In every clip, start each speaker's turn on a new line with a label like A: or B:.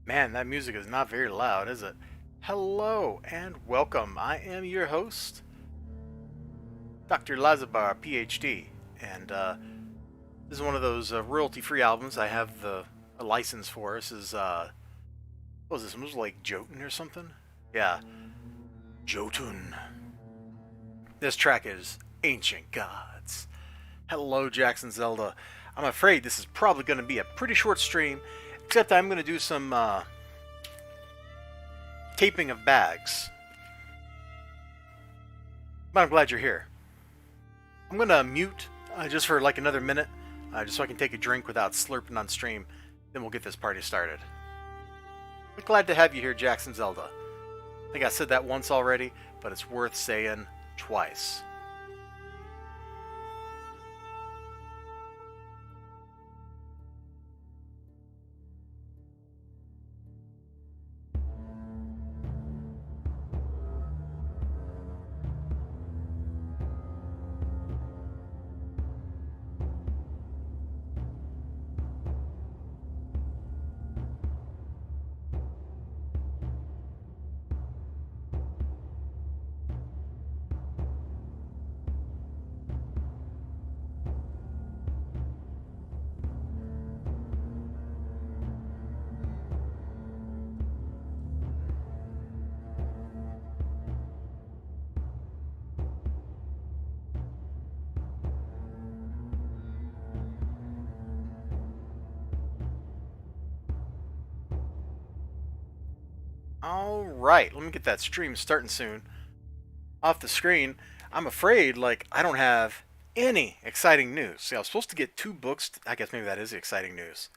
A: Man, that music is not very loud, is it? Hello and welcome. I am your host, Dr. Elizibar, PhD, and this is one of those royalty-free albums I have a license for. This is what was this? It was like Jotun or something. Yeah, Jotun. This track is Ancient Gods. Hello, Jackson Zelda. I'm afraid this is probably going to be a pretty short stream, except I'm going to do some taping of bags. But I'm glad you're here. I'm going to mute just for like another minute, just so I can take a drink without slurping on stream. Then we'll get this party started. But glad to have you here, Jackson Zelda. I think I said that once already, but it's worth saying twice. Alright, let me get that stream starting soon. Off the screen, I'm afraid, I don't have any exciting news. See, I was supposed to get 2 books. I guess maybe that is exciting news.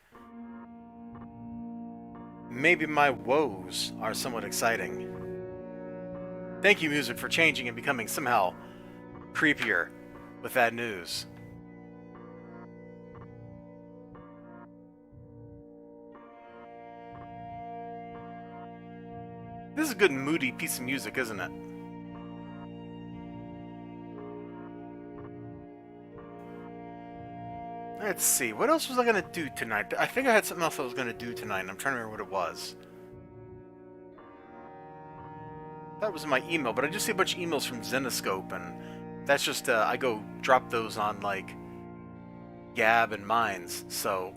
A: Maybe my woes are somewhat exciting. Thank you, music, for changing and becoming somehow creepier with that news. This is a good moody piece of music, isn't it? Let's see, what else was I going to do tonight? I think I had something else I was going to do tonight, and I'm trying to remember what it was. That was in my email, but I just see a bunch of emails from Zenoscope, and that's just, I go drop those on, Gab and Minds, so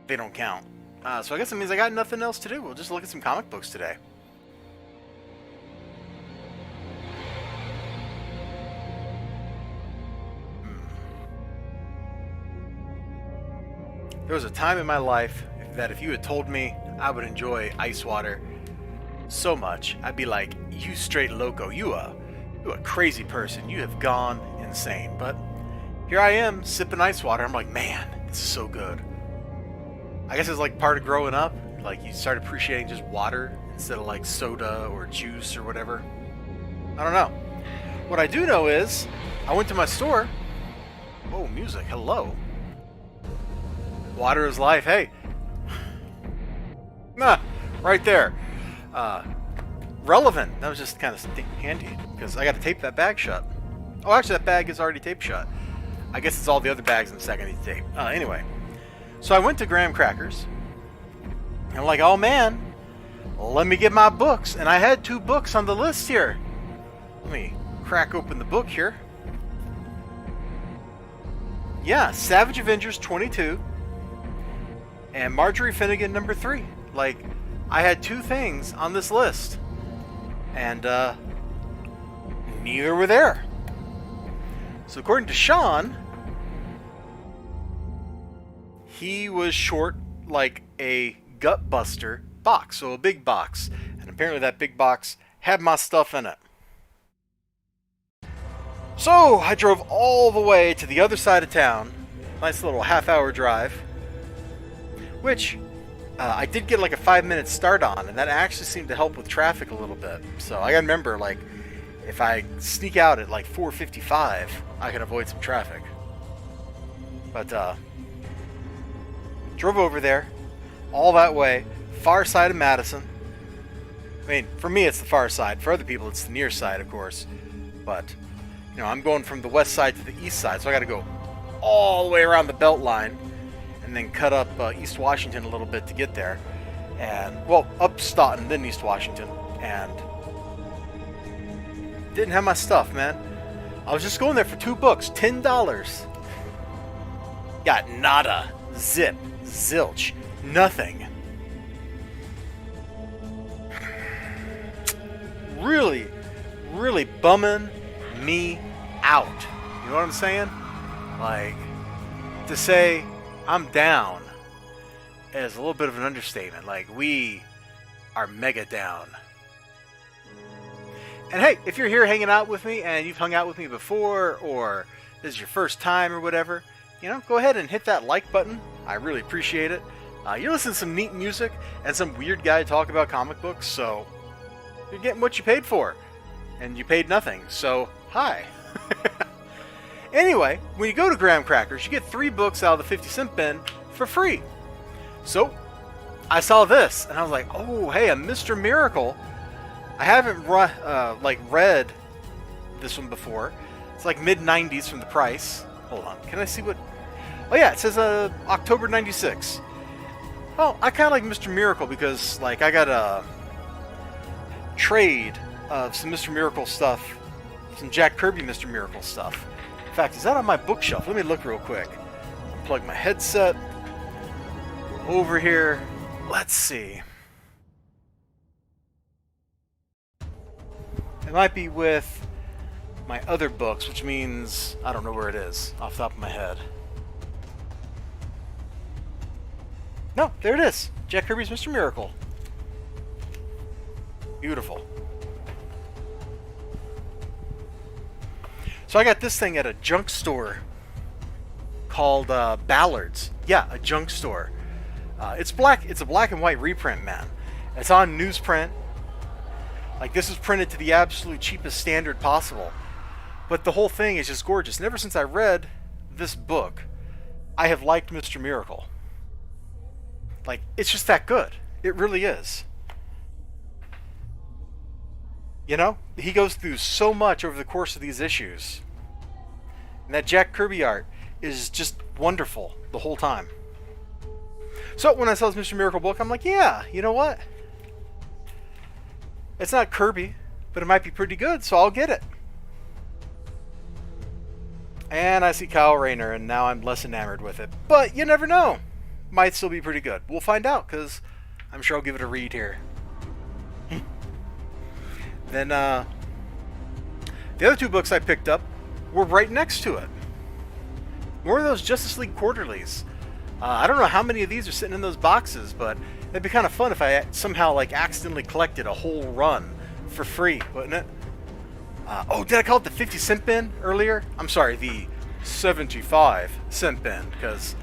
A: they don't count. So I guess it means I got nothing else to do. We'll just look at some comic books today. There was a time in my life that if you had told me I would enjoy ice water so much, I'd be like, you straight loco, you a crazy person, you have gone insane. But here I am, sipping ice water. I'm like, man, this is so good. I guess it's like part of growing up, you start appreciating just water instead of soda or juice or whatever. I don't know. What I do know is, I went to my store. Oh, music, hello. Water is life. Hey. Nah, right there. Relevant. That was just kind of handy because I got to tape that bag shut. Oh, actually, that bag is already taped shut. I guess it's all the other bags in the second I need to tape. Anyway, so I went to Graham Crackers. And I'm like, oh man, let me get my books. And I had 2 books on the list here. Let me crack open the book here. Yeah, Savage Avengers 22. And Marjorie Finnegan number 3. I had 2 things on this list. And, neither were there. So according to Sean, he was short a gut buster box. So a big box. And apparently that big box had my stuff in it. So I drove all the way to the other side of town. Nice little half-hour drive. Which, I did get a 5-minute start on, and that actually seemed to help with traffic a little bit. So I gotta remember, if I sneak out at 4:55, I can avoid some traffic. But, drove over there, all that way, far side of Madison. I mean, for me it's the far side. For other people it's the near side, of course. But, I'm going from the west side to the east side, so I gotta go all the way around the belt line. And then cut up East Washington a little bit to get there. and, well, up Staunton, then East Washington, and didn't have my stuff, man. I was just going there for 2 books, $10. Got nada, zip, zilch, nothing. Really, really bumming me out. You know what I'm saying? Like, to say I'm down is a little bit of an understatement. Like, we are mega down. And hey, if you're here hanging out with me and you've hung out with me before, or this is your first time or whatever, you know, go ahead and hit that like button. I really appreciate it. You're listening to some neat music and some weird guy talk about comic books, so you're getting what you paid for. And you paid nothing, so hi. Anyway, when you go to Graham Crackers, you get 3 books out of the 50-cent bin for free. So, I saw this, and I was like, oh, hey, a Mr. Miracle. I haven't read this one before. It's like mid-90s from the price. Hold on, can I see what... Oh yeah, it says October 96. Well, I kind of like Mr. Miracle because, like, I got a trade of some Mr. Miracle stuff, some Jack Kirby Mr. Miracle stuff. In fact, is that on my bookshelf? Let me look real quick. Unplug my headset. Go over here. Let's see. It might be with my other books, which means I don't know where it is off the top of my head. No, there it is. Jack Kirby's Mr. Miracle. Beautiful. So I got this thing at a junk store called Ballard's. Yeah, a junk store. It's black. It's a black and white reprint, man. It's on newsprint. Like, this is printed to the absolute cheapest standard possible. But the whole thing is just gorgeous. And ever since I read this book, I have liked Mr. Miracle. Like, it's just that good. It really is. You know, he goes through so much over the course of these issues. And that Jack Kirby art is just wonderful the whole time. So when I saw this Mr. Miracle book, I'm like, yeah, you know what? It's not Kirby, but it might be pretty good, so I'll get it. And I see Kyle Rayner, and now I'm less enamored with it. But you never know. Might still be pretty good. We'll find out, because I'm sure I'll give it a read here. Then, the other 2 books I picked up were right next to it. More of those Justice League Quarterlies. I don't know how many of these are sitting in those boxes, but it'd be kind of fun if I somehow, like, accidentally collected a whole run for free, wouldn't it? Oh, did I call it the 50-cent bin earlier? I'm sorry, the 75-cent bin, because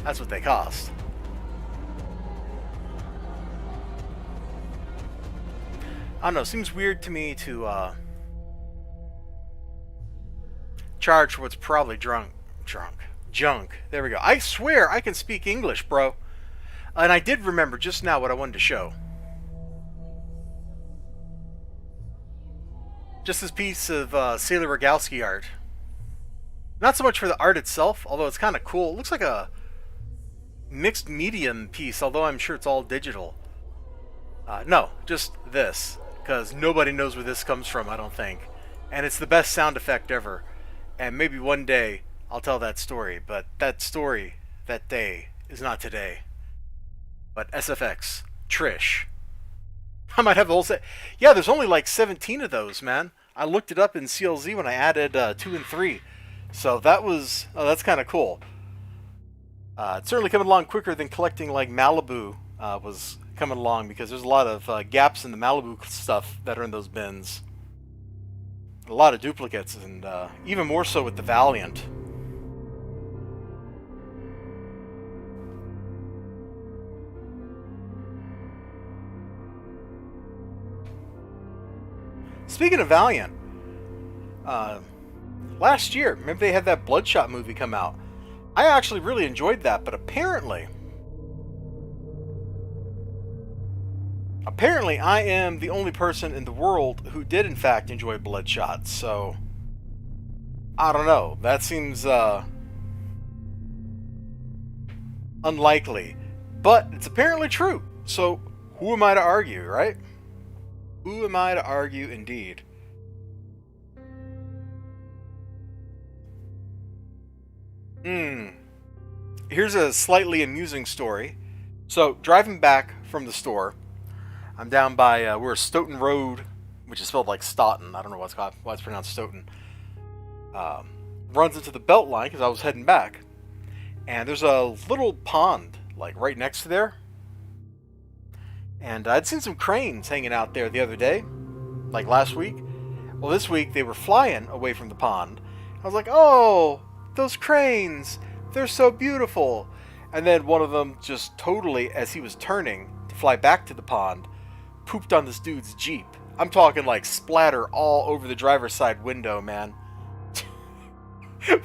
A: that's what they cost. I don't know, it seems weird to me to charge for what's probably junk. There we go. I swear I can speak English, bro. And I did remember just now what I wanted to show. Just this piece of Sailor Rogalski art. Not so much for the art itself, although it's kind of cool. It looks like a mixed medium piece, although I'm sure it's all digital. No, just this. Because nobody knows where this comes from, I don't think. And it's the best sound effect ever. And maybe one day I'll tell that story. But that story, that day, is not today. But SFX, Trish. I might have the whole set. Yeah, there's only like 17 of those, man. I looked it up in CLZ when I added 2 and 3. So that was... Oh, that's kind of cool. It's certainly coming along quicker than collecting like Malibu was coming along, because there's a lot of gaps in the Malibu stuff that are in those bins. A lot of duplicates, and even more so with the Valiant. Speaking of Valiant, last year, remember they had that Bloodshot movie come out? I actually really enjoyed that, but apparently I am the only person in the world who did in fact enjoy Bloodshot, so I don't know. That seems unlikely, but it's apparently true. So Who am I to argue, right? Who am I to argue, indeed? Here's a slightly amusing story. So, driving back from the store, I'm down by where Stoughton Road, which is spelled like Stoughton. I don't know why it's pronounced Stoughton. Runs into the belt line because I was heading back, and there's a little pond like right next to there. And I'd seen some cranes hanging out there the other day, like last week. Well, this week they were flying away from the pond. I was like, oh, those cranes, they're so beautiful. And then one of them just totally, as he was turning to fly back to the pond, pooped on this dude's Jeep. I'm talking like splatter all over the driver's side window, man.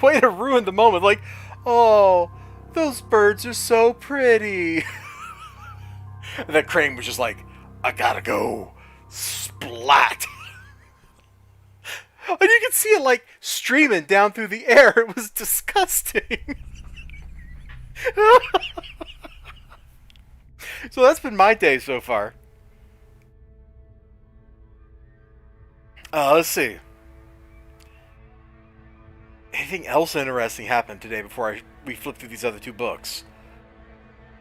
A: Way to ruin the moment. Like, oh, those birds are so pretty. And that crane was just like, I gotta go. Splat. And you could see it like streaming down through the air. It was disgusting. So that's been my day so far. Let's see. Anything else interesting happened today before we flip through these other two books?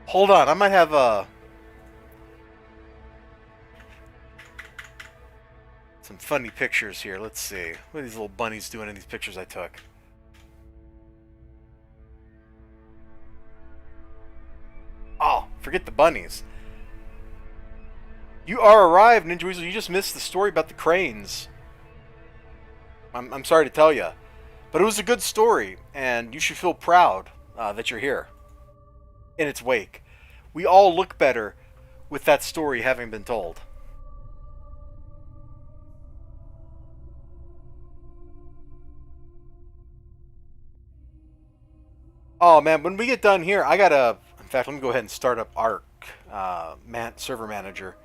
A: Hold on, I might have some funny pictures here. Let's see. What are these little bunnies doing in these pictures I took? Oh, forget the bunnies. You are arrived, Ninja Weasel. You just missed the story about the cranes. I'm sorry to tell you. But it was a good story, and you should feel proud that you're here in its wake. We all look better with that story having been told. Oh man, when we get done here, I gotta. In fact, let me go ahead and start up Arc Server Manager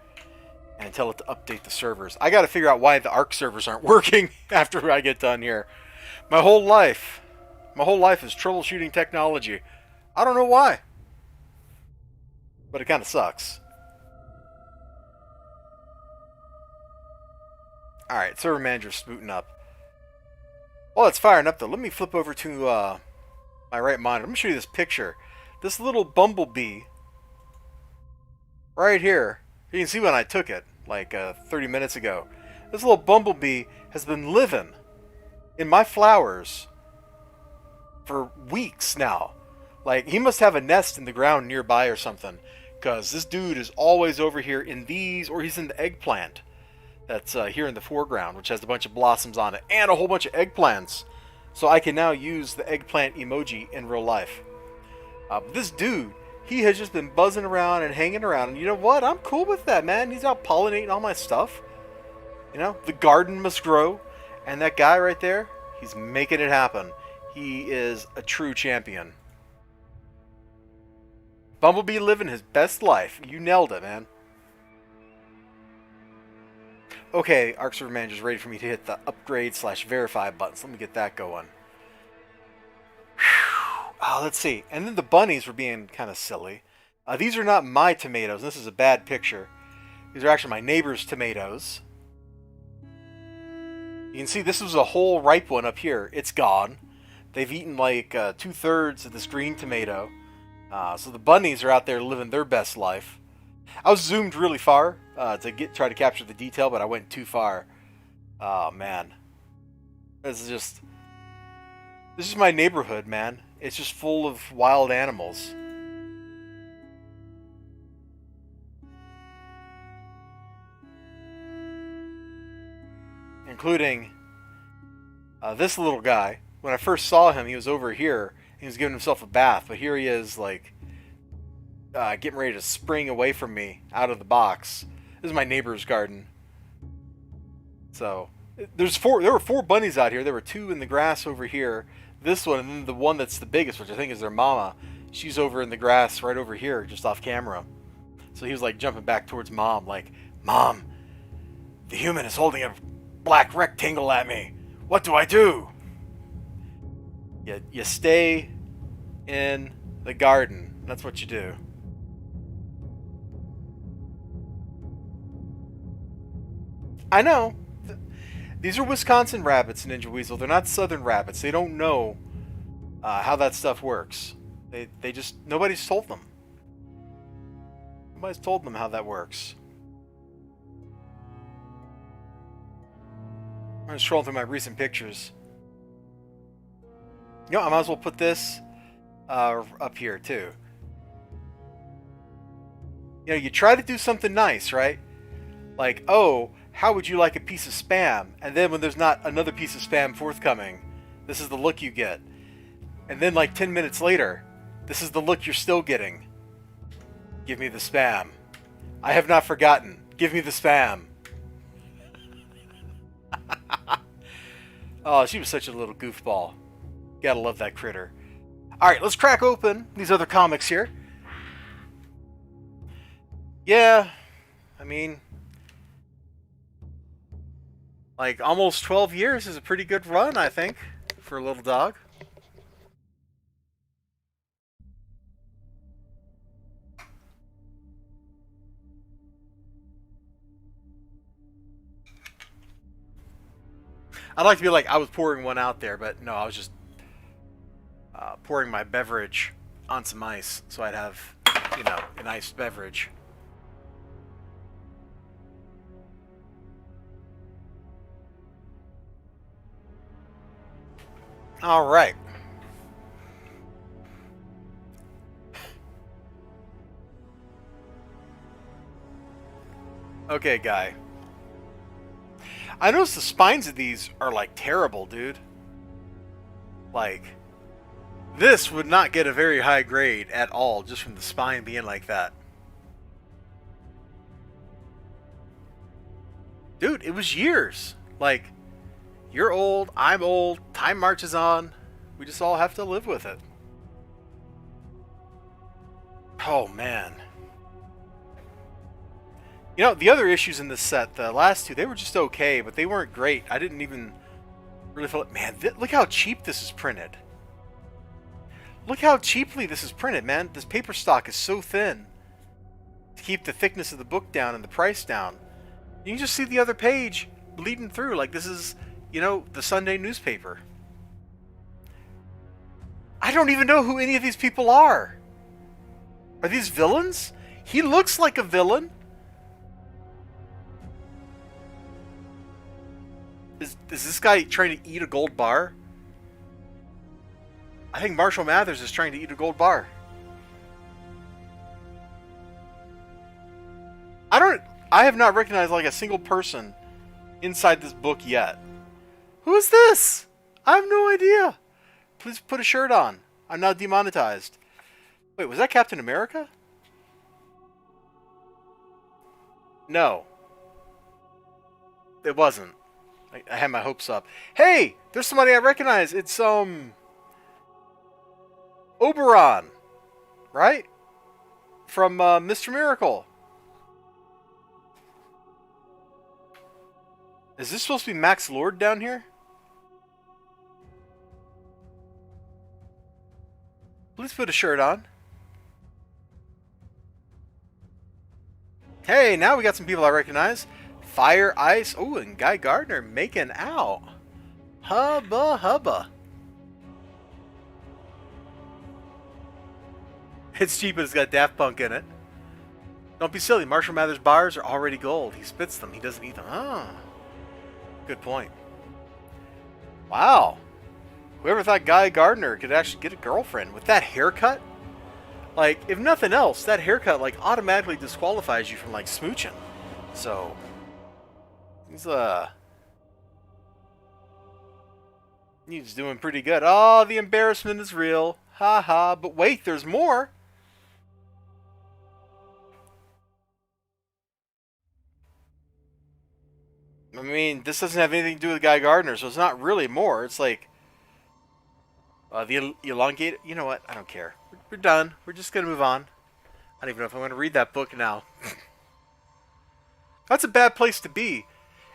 A: and tell it to update the servers. I gotta figure out why the Arc servers aren't working after I get done here. My whole life is troubleshooting technology. I don't know why, but it kind of sucks. All right, server manager's booting up. While it's firing up, though, let me flip over to my right monitor. Let me show you this picture. This little bumblebee right here. You can see when I took it, like 30 minutes ago. This little bumblebee has been living in my flowers for weeks now. Like, he must have a nest in the ground nearby or something, because this dude is always over here in these, or he's in the eggplant that's here in the foreground, which has a bunch of blossoms on it and a whole bunch of eggplants. So I can now use the eggplant emoji in real life. This dude, he has just been buzzing around and hanging around, and you know what? I'm cool with that, man. He's out pollinating all my stuff. You know, the garden must grow. And that guy right there, he's making it happen. He is a true champion. Bumblebee living his best life. You nailed it, man. Okay, Arc Server Manager's ready for me to hit the upgrade/verify button. So let me get that going. Let's see. And then the bunnies were being kind of silly. These are not my tomatoes. This is a bad picture. These are actually my neighbor's tomatoes. You can see this was a whole ripe one up here. It's gone. They've eaten like 2/3 of this green tomato. So the bunnies are out there living their best life. I was zoomed really far to try to capture the detail, but I went too far. Oh man, this is my neighborhood, man. It's just full of wild animals. Including this little guy. When I first saw him, he was over here. He was giving himself a bath, but here he is, like, getting ready to spring away from me out of the box. This is my neighbor's garden. So, there were 4 bunnies out here. There were 2 in the grass over here. This one, and then the one that's the biggest, which I think is their mama. She's over in the grass right over here, just off camera. So he was, like, jumping back towards Mom, like, Mom, the human is holding a black rectangle at me. What do I do? You stay in the garden. That's what you do. I know. These are Wisconsin rabbits, Ninja Weasel. They're not southern rabbits. They don't know how that stuff works. They just... Nobody's told them. Nobody's told them how that works. I'm going to scroll through my recent pictures. You know, I might as well put this up here, too. You know, you try to do something nice, right? Like, oh, how would you like a piece of Spam? And then when there's not another piece of Spam forthcoming, this is the look you get. And then like 10 minutes later, this is the look you're still getting. Give me the Spam. I have not forgotten. Give me the Spam. Oh, she was such a little goofball. Gotta love that critter. Alright, let's crack open these other comics here. Yeah, I mean, like almost 12 years is a pretty good run, I think, for a little dog. I'd like to be like, I was pouring one out there, but no, I was just pouring my beverage on some ice, so I'd have, you know, an iced beverage. All right. Okay, guy. I noticed the spines of these are like terrible, dude. Like, this would not get a very high grade at all just from the spine being like that. Dude, it was years. Like, you're old, I'm old, time marches on. We just all have to live with it. Oh, man. You know, the other issues in this set, the last two, they were just okay, but they weren't great. I didn't even really feel it. Man, look how cheap this is printed. Look how cheaply this is printed, man. This paper stock is so thin to keep the thickness of the book down and the price down. You can just see the other page bleeding through like this is, you know, the Sunday newspaper. I don't even know who any of these people are. Are these villains? He looks like a villain. Is this guy trying to eat a gold bar? I think Marshall Mathers is trying to eat a gold bar. I have not recognized like a single person inside this book yet. Who is this? I have no idea. Please put a shirt on. I'm now demonetized. Wait, was that Captain America? No. It wasn't. I had my hopes up. Hey! There's somebody I recognize. It's, Oberon. Right? From, Mr. Miracle. Is this supposed to be Max Lord down here? Please put a shirt on. Hey, now we got some people I recognize. Fire, Ice, oh, and Guy Gardner making out. Hubba hubba. It's cheap, but it's got Daft Punk in it. Don't be silly. Marshall Mathers bars are already gold. He spits them. He doesn't eat them. Ah, good point. Wow. Whoever thought Guy Gardner could actually get a girlfriend with that haircut? Like, if nothing else, that haircut like automatically disqualifies you from like smooching. So he's doing pretty good. Oh, the embarrassment is real. Ha ha. But wait, there's more. I mean, this doesn't have anything to do with Guy Gardner, so it's not really more. It's like the elongated. You know what? I don't care. We're done. We're just gonna move on. I don't even know if I'm gonna read that book now. That's a bad place to be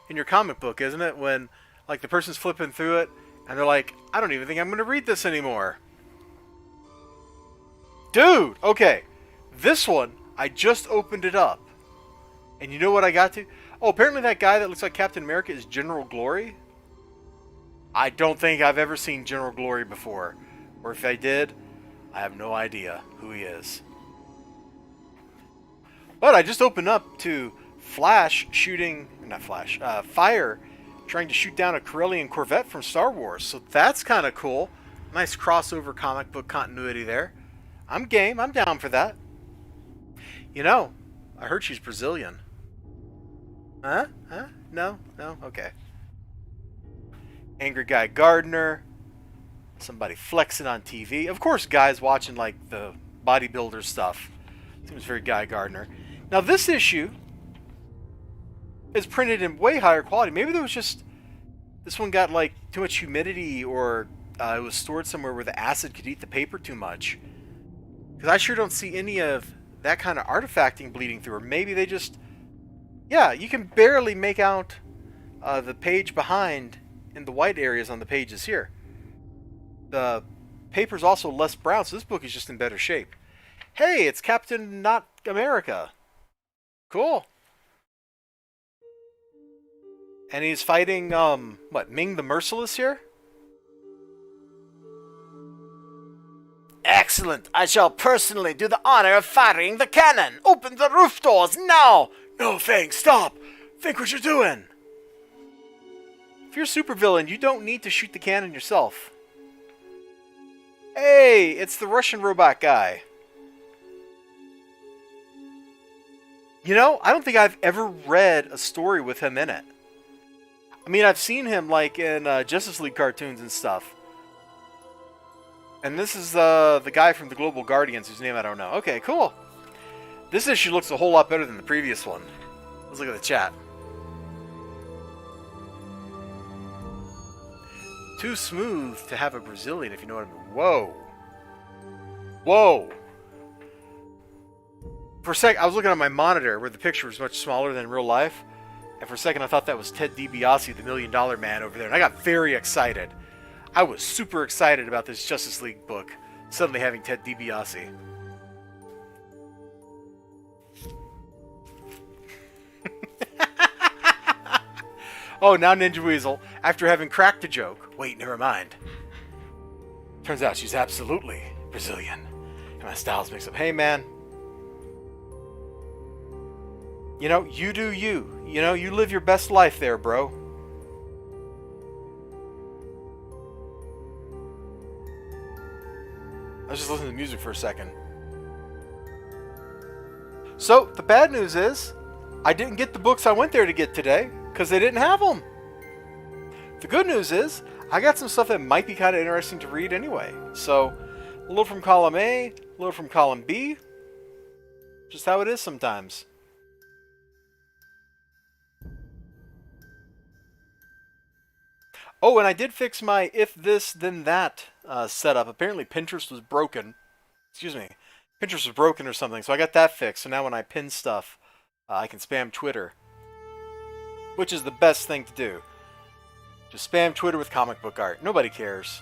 A: in your comic book, isn't it? When like the person's flipping through it and they're like, I don't even think I'm gonna read this anymore. Dude, okay. This one, I just opened it up. And you know what I got to? Oh, apparently that guy that looks like Captain America is General Glory. I don't think I've ever seen General Glory before. Or if I did, I have no idea who he is. But I just opened up to Flash shooting, not Flash, Fire trying to shoot down a Corellian Corvette from Star Wars. So that's kind of cool. Nice crossover comic book continuity there. I'm game. I'm down for that. You know, I heard she's Brazilian. Huh? Huh? No? No? Okay. Angry Guy Gardner. Somebody flexing on TV. Of course, guys watching like the bodybuilder stuff. Seems very Guy Gardner. Now this issue is printed in way higher quality. Maybe there was just this one got like too much humidity, or it was stored somewhere where the acid could eat the paper too much. Because I sure don't see any of that kind of artifacting bleeding through. Or maybe they just, yeah, you can barely make out the page behind in the white areas on the pages here. The paper's also less brown, so this book is just in better shape. Hey, it's Captain Not America. Cool. And he's fighting, what, Ming the Merciless here? Excellent. I shall personally do the honor of firing the cannon. Open the roof doors now. No, thanks. Stop. Think what you're doing. If you're a supervillain, you don't need to shoot the cannon yourself. Hey, it's the Russian robot guy. You know, I don't think I've ever read a story with him in it. I mean, I've seen him like in Justice League cartoons and stuff. And this is the guy from the Global Guardians, whose name I don't know. Okay, cool. This issue looks a whole lot better than the previous one. Let's look at the chat. Too smooth to have a Brazilian, if you know what I mean. Whoa. Whoa. For a sec, I was looking at my monitor where the picture was much smaller than in real life. And for a second, I thought that was Ted DiBiase, the $1 Million Man over there. And I got very excited. I was super excited about this Justice League book suddenly having Ted DiBiase. Oh, now Ninja Weasel, after having cracked a joke. Wait, never mind. Turns out she's absolutely Brazilian. And my styles mix up. Hey, man. You know, you do you. You know, you live your best life there, bro. I was just listening to music for a second. So, the bad news is, I didn't get the books I went there to get today, because they didn't have them. The good news is, I got some stuff that might be kind of interesting to read anyway. So, a little from column A, a little from column B. Just how it is sometimes. Oh, and I did fix my if this then that setup. Apparently Pinterest was broken. Excuse me. Pinterest was broken or something, so I got that fixed. So now when I pin stuff, I can spam Twitter. Which is the best thing to do. Just spam Twitter with comic book art. Nobody cares.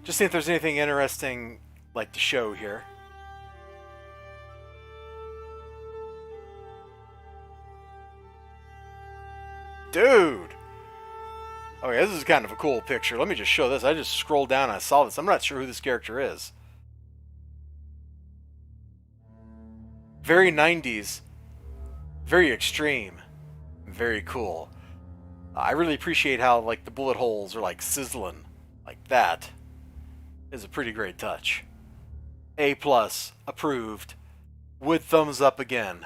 A: Just see if there's anything interesting like to show here. Dude! Okay, this is kind of a cool picture. Let me just show this. I just scrolled down and I saw this. I'm not sure who this character is. Very 90s. Very extreme. Very cool. I really appreciate how like the bullet holes are like sizzling. Like that is a pretty great touch. A+, approved. Would thumbs up again.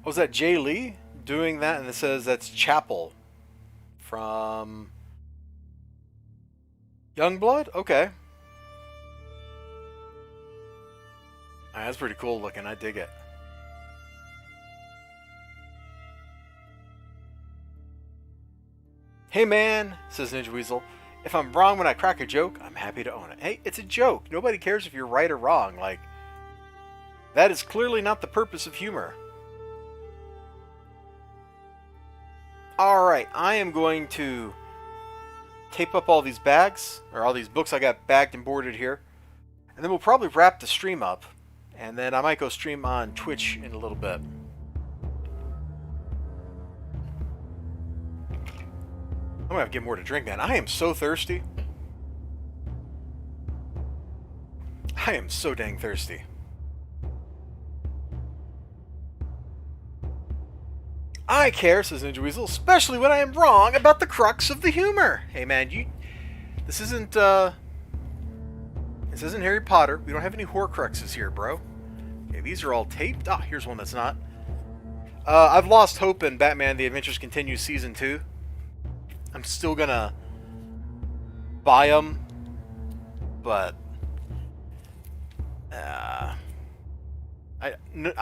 A: Was that Jay Lee doing that? And it says that's Chapel from Youngblood? Okay. Alright, that's pretty cool looking. I dig it. Hey man, says Ninja Weasel, if I'm wrong when I crack a joke, I'm happy to own it. Hey, it's a joke. Nobody cares if you're right or wrong. Like, that is clearly not the purpose of humor. Alright, I am going to tape up all these bags, or all these books I got bagged and boarded here. And then we'll probably wrap the stream up. And then I might go stream on Twitch in a little bit. I'm gonna have to get more to drink, man. I am so thirsty. I am so dang thirsty. I care, says Ninja Weasel, especially when I am wrong about the crux of the humor. Hey man, this isn't Harry Potter. We don't have any Horcruxes here, bro. Okay, these are all taped. Ah, here's one that's not. I've lost hope in Batman: The Adventures Continue Season 2. I'm still gonna buy them, but I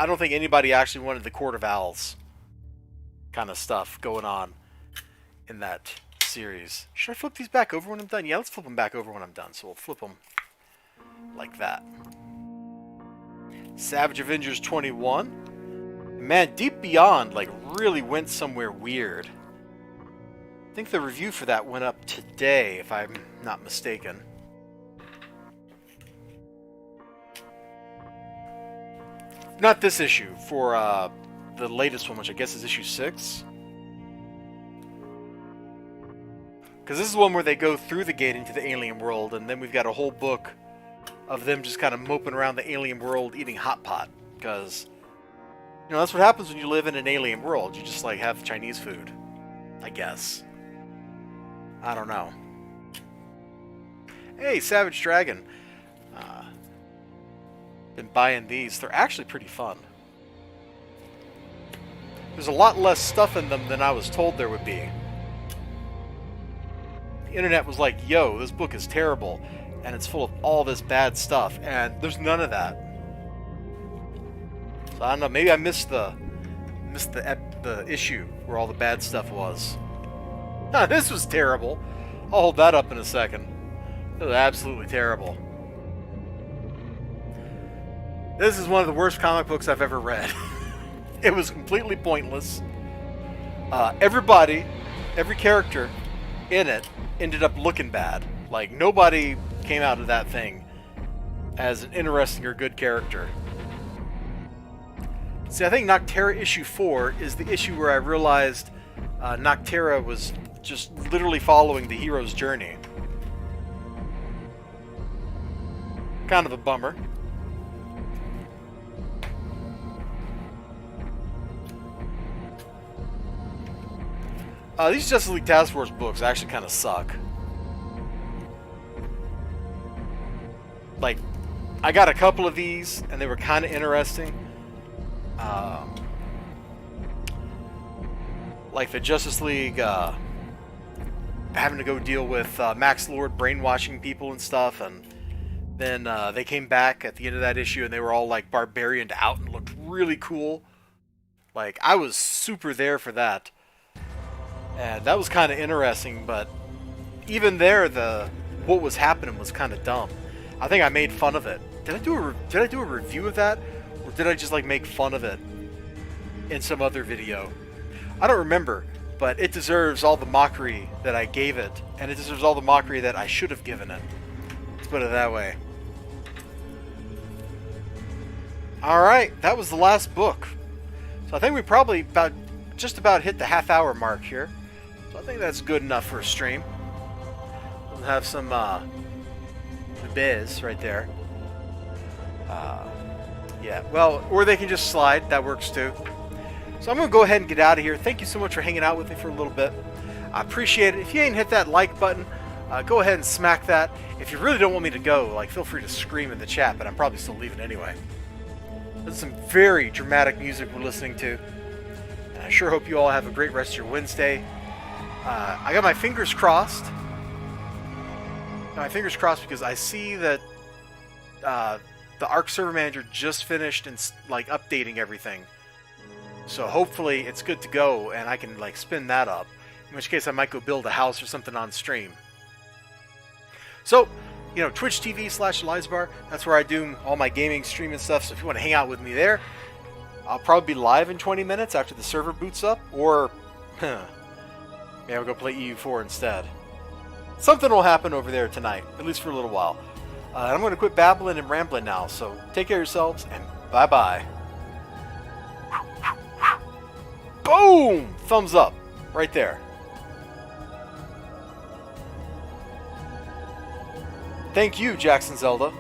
A: don't think anybody actually wanted the Court of Owls kind of stuff going on in that series. Should I flip these back over when I'm done? Yeah, let's flip them back over when I'm done. So we'll flip them like that. Savage Avengers 21. Man, Deep Beyond like really went somewhere weird. I think the review for that went up today, if I'm not mistaken. Not this issue, for the latest one, which I guess is issue 6. Because this is one where they go through the gate into the alien world, and then we've got a whole book of them just kind of moping around the alien world eating hot pot. Because, you know, that's what happens when you live in an alien world. You just, like, have Chinese food, I guess. I don't know. Hey, Savage Dragon. Been buying these. They're actually pretty fun. There's a lot less stuff in them than I was told there would be. The internet was like, yo, this book is terrible, and it's full of all this bad stuff, and there's none of that. So I don't know, maybe I missed the issue where all the bad stuff was. Ah, this was terrible. I'll hold that up in a second. It was absolutely terrible. This is one of the worst comic books I've ever read. It was completely pointless. Every character in it ended up looking bad. Like, nobody came out of that thing as an interesting or good character. See, I think Noctera issue 4 is the issue where I realized Noctera was just literally following the hero's journey. Kind of a bummer. These Justice League Task Force books actually kind of suck. Like, I got a couple of these, and they were kind of interesting. Like the Justice League having to go deal with Max Lord brainwashing people and stuff, and then they came back at the end of that issue, and they were all like barbarianed out and looked really cool. Like, I was super there for that. And that was kind of interesting, but even there, what was happening was kind of dumb. I think I made fun of it. Did I do a review of that, or did I just like make fun of it in some other video? I don't remember, but it deserves all the mockery that I gave it, and it deserves all the mockery that I should have given it. Let's put it that way. All right, that was the last book. So I think we probably just about hit the half-hour mark here. So I think that's good enough for a stream. We'll have some biz right there. Yeah, well, or they can just slide. That works too. So I'm going to go ahead and get out of here. Thank you so much for hanging out with me for a little bit. I appreciate it. If you ain't hit that like button, go ahead and smack that. If you really don't want me to go, like, feel free to scream in the chat, but I'm probably still leaving anyway. This is some very dramatic music we're listening to. And I sure hope you all have a great rest of your Wednesday. I got my fingers crossed. My fingers crossed because I see that the Arc Server Manager just finished and like updating everything. So hopefully it's good to go and I can like spin that up. In which case I might go build a house or something on stream. So, you know, Twitch TV/elizibar, that's where I do all my gaming streaming stuff. So if you want to hang out with me there, I'll probably be live in 20 minutes after the server boots up, or maybe I'll go play EU4 instead. Something will happen over there tonight, at least for a little while. I'm going to quit babbling and rambling now, so take care of yourselves, and bye-bye. Boom! Thumbs up, right there. Thank you, Jackson Zelda.